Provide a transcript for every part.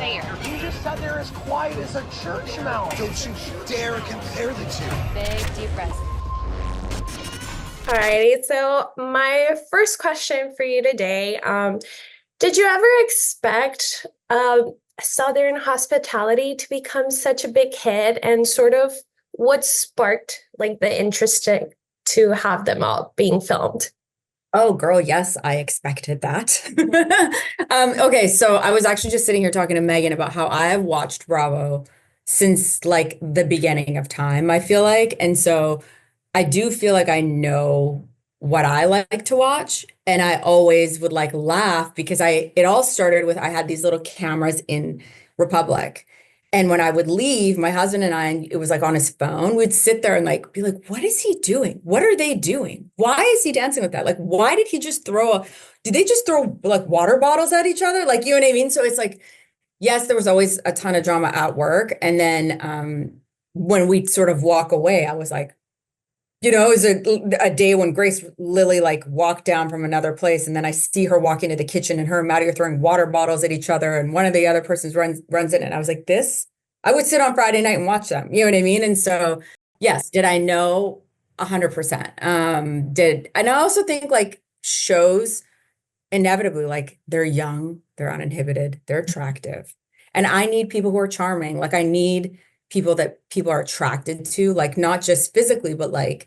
there. You just said they're as quiet as a church mouse. Don't you dare compare the two. Big deep breath. Alrighty, so my first question for you today, did you ever expect Southern hospitality to become such a big hit, and sort of what sparked like the interest to have them all being filmed? Oh, girl, yes, I expected that. Okay, so I was actually just sitting here talking to Megan about how I have watched Bravo since like the beginning of time, I feel like. And so I do feel like I know what I like to watch. And I always would like laugh because it all started with I had these little cameras in Republic. And when I would leave, my husband and I, it was like on his phone, we'd sit there and like be like, what is he doing? What are they doing? Why is he dancing with that? Like, why did he just did they just throw like water bottles at each other? Like, you know what I mean? So it's like, yes, there was always a ton of drama at work. And then when we'd sort of walk away, I was like, it was a day when Grace Lily like walked down from another place, and then I see her walk into the kitchen, and her and Maddie are throwing water bottles at each other, and one of the other persons runs in, and I was like, I would sit on Friday night and watch them. You know what I mean? And so, yes, did I know 100%? And I also think like shows inevitably, like they're young, they're uninhibited, they're attractive, and I need people who are charming. Like I need people that people are attracted to, like not just physically, but like,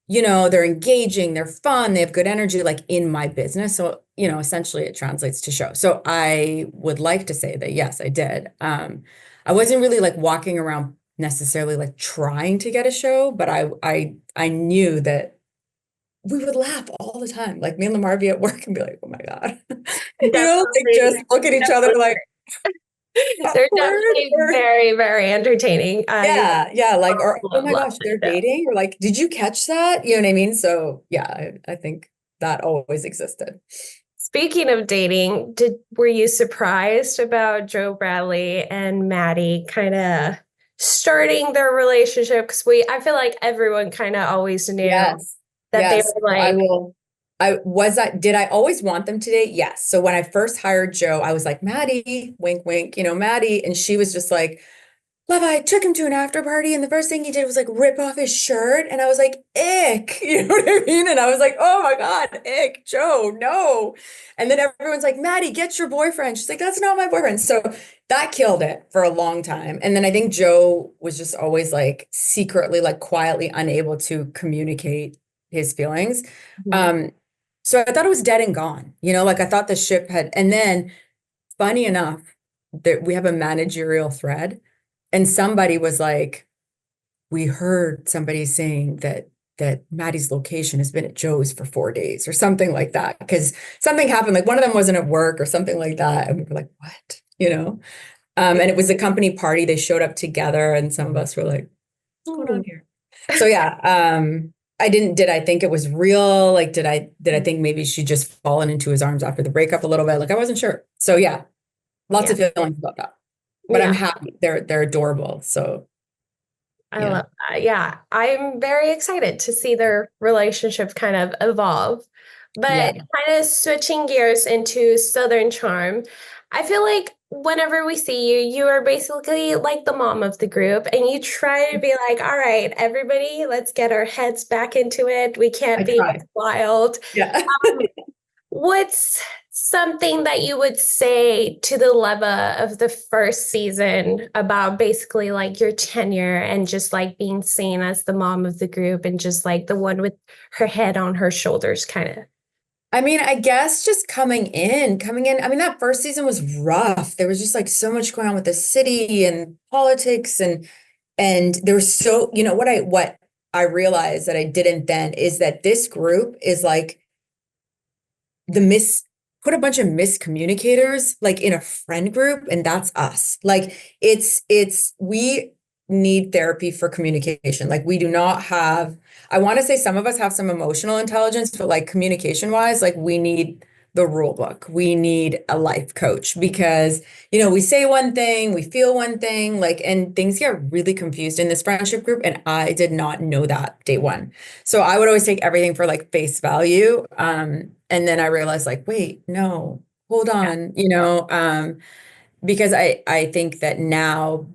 they're engaging, they're fun, they have good energy, like in my business. So, essentially it translates to show. So I would like to say that, yes, I did. I wasn't really like walking around necessarily like trying to get a show, but I knew that we would laugh all the time. Like me and Lamar be at work and be like, oh my God, like just look at each other like, they're definitely very, very entertaining. Yeah. Like, or oh my gosh, they're dating, or like, did you catch that? You know what I mean? So yeah, I think that always existed. Speaking of dating, were you surprised about Joe Bradley and Maddie kind of starting their relationship? Because I feel like everyone kind of always knew that they were like. Did I always want them to date? Yes. So when I first hired Joe, I was like, Maddie, wink, wink, Maddie. And she was just like, Leva, I took him to an after party, and the first thing he did was like rip off his shirt. And I was like, ick, you know what I mean? And I was like, oh my God, ick, Joe, no. And then everyone's like, Maddie, get your boyfriend. She's like, that's not my boyfriend. So that killed it for a long time. And then I think Joe was just always like secretly, like quietly unable to communicate his feelings. Mm-hmm. So I thought it was dead and gone, like I thought the ship had, and then funny enough that we have a managerial thread. And somebody was like, we heard somebody saying that Maddie's location has been at Joe's for 4 days or something like that. Because something happened, like one of them wasn't at work or something like that. And we were like, what? And it was a company party. They showed up together, and some of us were like, what's going on here? So yeah, did I think it was real? Like, did I think maybe she'd just fallen into his arms after the breakup a little bit? Like, I wasn't sure. So yeah, lots of feelings about that. But I'm happy. They're adorable. So I love that. Yeah. I'm very excited to see their relationship kind of evolve. But kind of switching gears into Southern Charm, I feel like whenever we see you, you are basically like the mom of the group, and you try to be like, all right, everybody, let's get our heads back into it. We can't be wild. Yeah. What's something that you would say to the Leva of the first season about basically like your tenure and just like being seen as the mom of the group and just like the one with her head on her shoulders kind of? I mean, I guess just coming in, I mean, that first season was rough. There was just like so much going on with the city and politics, and there was so, what I realized that I didn't then is that this group is like put a bunch of miscommunicators like in a friend group, and that's us. Like we need therapy for communication. Like we do not have, I want to say some of us have some emotional intelligence, but like communication wise, like we need the rule book. We need a life coach because, we say one thing, we feel one thing, like, and things get really confused in this friendship group. And I did not know that day one. So I would always take everything for like face value. And then I realized like, wait, no, hold on, because I think that now,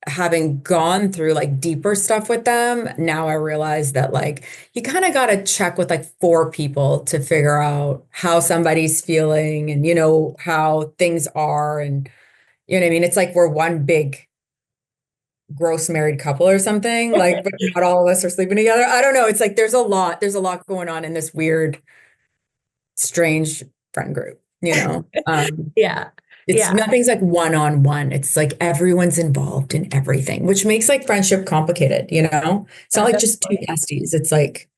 having gone through like deeper stuff with them, now I realize that like you kind of got to check with like four people to figure out how somebody's feeling and how things are, and you know what I mean? It's like we're one big gross married couple or something, like, but not all of us are sleeping together. I don't know. It's like there's a lot going on in this weird, strange friend group, you know? Yeah. It's Yeah. nothing's like one-on-one. It's like everyone's involved in everything, which makes like friendship complicated, you know? It's not like just two besties. It's like,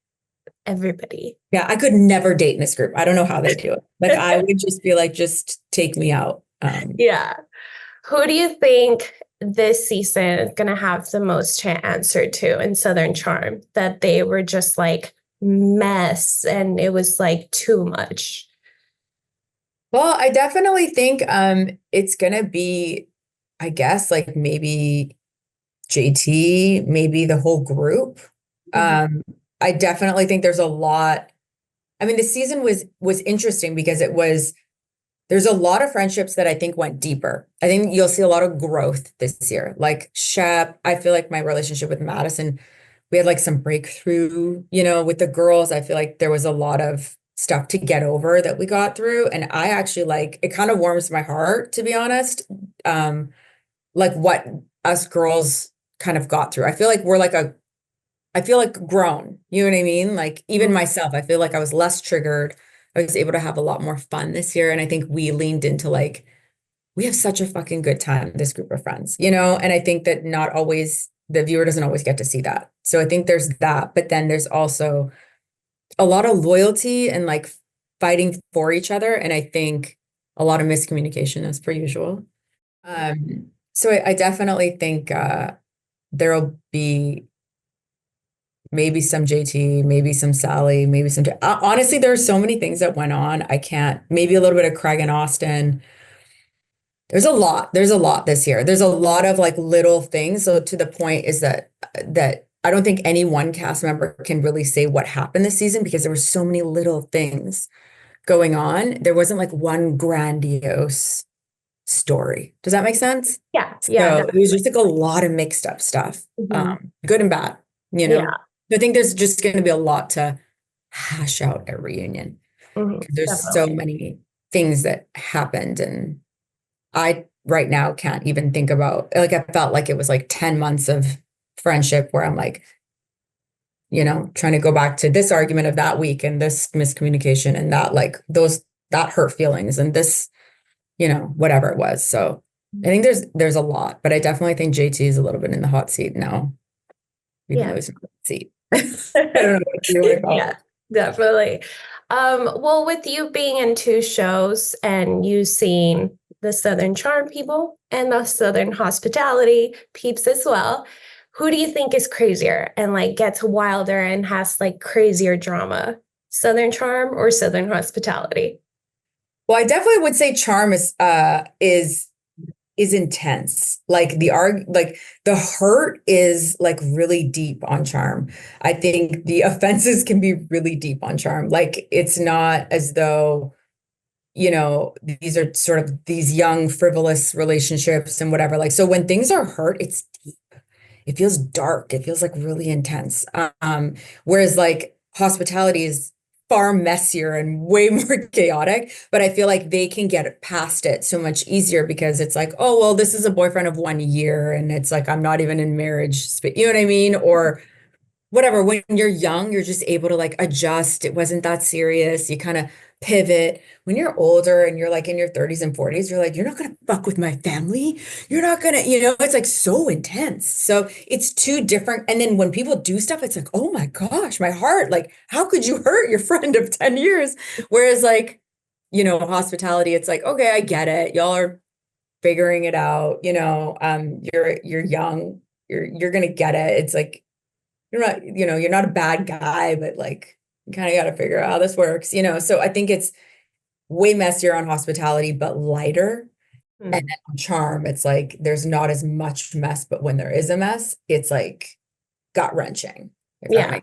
Everybody. yeah, I could never date in this group. I don't know how they do it. Like I would just be like, just take me out. Yeah. Who do you think this season is going to have the most to answer to in Southern Charm, that they were just like mess and it was like too much? Well, I definitely think it's gonna be, I guess, like maybe JT, maybe the whole group. Mhm. I definitely think there's a lot. I mean, the season was interesting because there's a lot of friendships that I think went deeper. I think you'll see a lot of growth this year. Like Shep, I feel like my relationship with Madison, we had like some breakthrough, with the girls. I feel like there was a lot of stuff to get over that we got through. And I actually like it kind of warms my heart, to be honest. Like what us girls kind of got through. I feel like I feel like grown, you know what I mean? Like even myself, I feel like I was less triggered. I was able to have a lot more fun this year. And I think we leaned into like, we have such a fucking good time, this group of friends, And I think that not always, the viewer doesn't always get to see that. So I think there's that. But then there's also a lot of loyalty and like fighting for each other. And I think a lot of miscommunication as per usual. So I definitely think there'll be maybe some JT, maybe some Sally, maybe some. Honestly, there are so many things that went on. I can't. Maybe a little bit of Craig and Austin. There's a lot. There's a lot this year. There's a lot of like little things. So to the point is that I don't think any one cast member can really say what happened this season because there were so many little things going on. There wasn't like one grandiose story. Does that make sense? Yeah. So Yeah. it was just like a lot of mixed up stuff, good and bad, Yeah. I think there's just going to be a lot to hash out at reunion. There's so Definitely. many things that happened, and I right now can't even think about, like, I felt like it was like 10 months of friendship where I'm like, trying to go back to this argument of that week and this miscommunication and that, like, that hurt feelings and this, whatever it was. So I think there's a lot, but I definitely think JT is a little bit in the hot seat now, even though Yeah. he's in the hot seat. I don't know what you want to call Yeah, it. definitely. Well, with you being in two shows and you seeing the Southern Charm people and the Southern Hospitality peeps as well, who do you think is crazier and like gets wilder and has like crazier drama? Southern Charm or Southern Hospitality? Well, I definitely would say Charm is intense. Like the hurt is like really deep on Charm. I think the offenses can be really deep on Charm. Like it's not as though, these are sort of these young frivolous relationships and whatever. Like so when things are hurt, it's deep. It feels dark. It feels like really intense. Whereas like Hospitality is far messier and way more chaotic, but I feel like they can get past it so much easier because it's like, oh, well, this is a boyfriend of 1 year and it's like, I'm not even in marriage, you know what I mean? Or whatever, when you're young, you're just able to like adjust. It wasn't that serious. You kind of pivot. When you're older and you're like in your 30s and 40s, you're like, you're not going to fuck with my family. You're not going to, it's like so intense. So it's two different. And then when people do stuff, it's like, oh my gosh, my heart, like, how could you hurt your friend of 10 years? Whereas like, Hospitality, it's like, okay, I get it. Y'all are figuring it out. You're young. You're going to get it. It's like, you're not a bad guy, but like you kind of got to figure out how this works, So I think it's way messier on Hospitality, but lighter. And then on Charm, it's like there's not as much mess, but when there is a mess, it's like gut-wrenching. Yeah,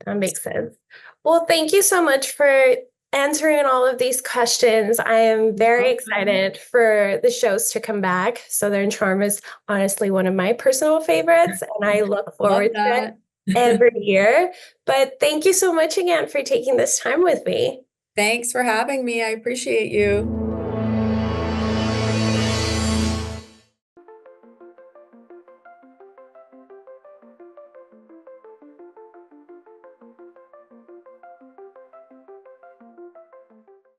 that makes sense. Well, thank you so much for answering all of these questions. I am very excited for the shows to come back. Southern Charm is honestly one of my personal favorites, and I look forward to it every year. But thank you so much again for taking this time with me. Thanks for having me. I appreciate you.